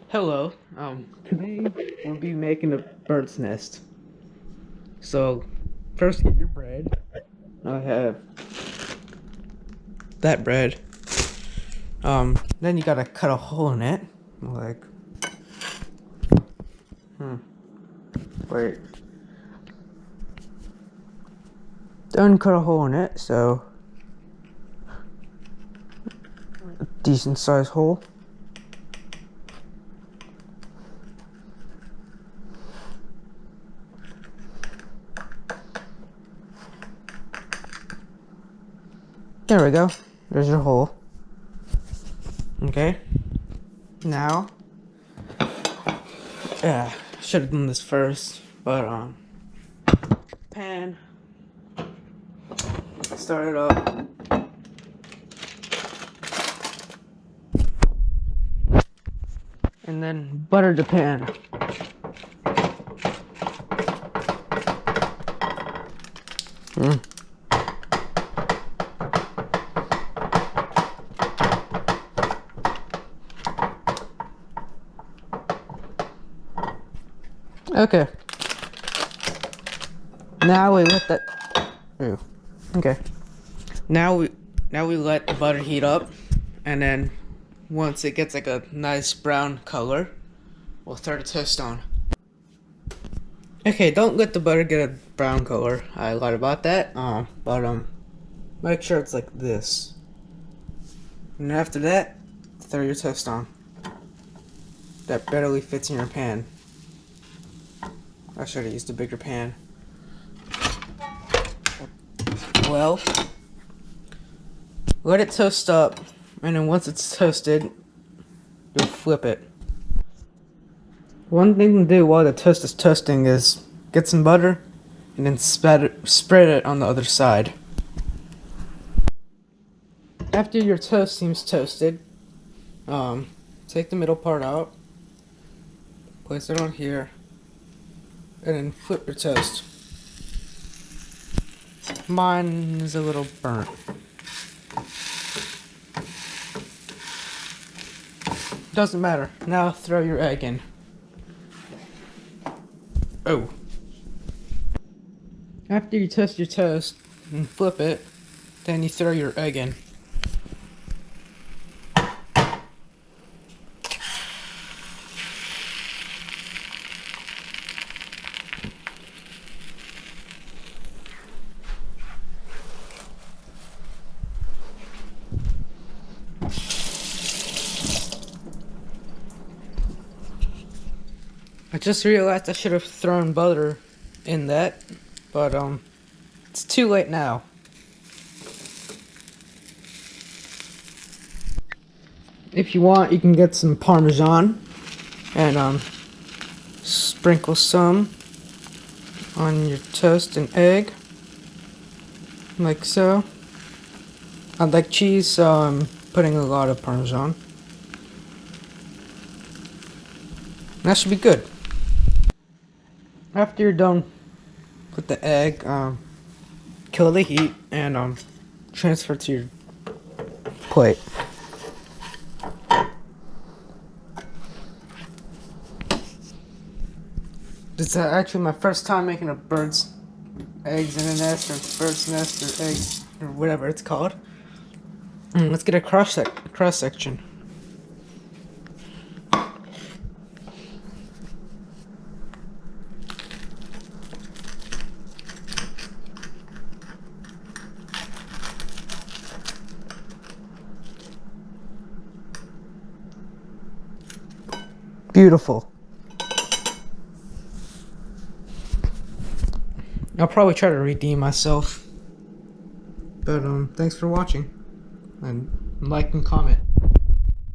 Hello. Today we'll be making a bird's nest. So, first get your bread. I have that bread. Then you gotta cut a hole in it. Like, wait. Then cut a hole in it, so a decent sized hole. There we go. There's your hole. Okay. Now, should have done this first, but pan. Start it up. And then butter the pan. Okay. Now we let that. Ooh. Okay. Now we let the butter heat up, and then once it gets like a nice brown color, we'll throw the toast on. Okay, don't let the butter get a brown color. I lied about that. But make sure it's like this. And after that, throw your toast on. That barely fits in your pan. I should have used a bigger pan. Well, let it toast up, and then once it's toasted, you'll flip it. One thing to do while the toast is toasting is get some butter and then spread it on the other side. After your toast seems toasted, take the middle part out, place it on here, and then flip your toast. Mine is a little burnt. Doesn't matter. Now throw your egg in. Oh. After you toast your toast and flip it, then you throw your egg in. I just realized I should have thrown butter in that, but it's too late now. If you want, you can get some Parmesan and sprinkle some on your toast and egg, like so. I like cheese, so I'm putting a lot of Parmesan. That should be good. After you're done with the egg, kill the heat and transfer to your plate. This is actually my first time making a bird's eggs in a nest, or bird's nest, or eggs, or whatever it's called. Let's get a cross section. Beautiful. I'll probably try to redeem myself. But thanks for watching. And like and comment.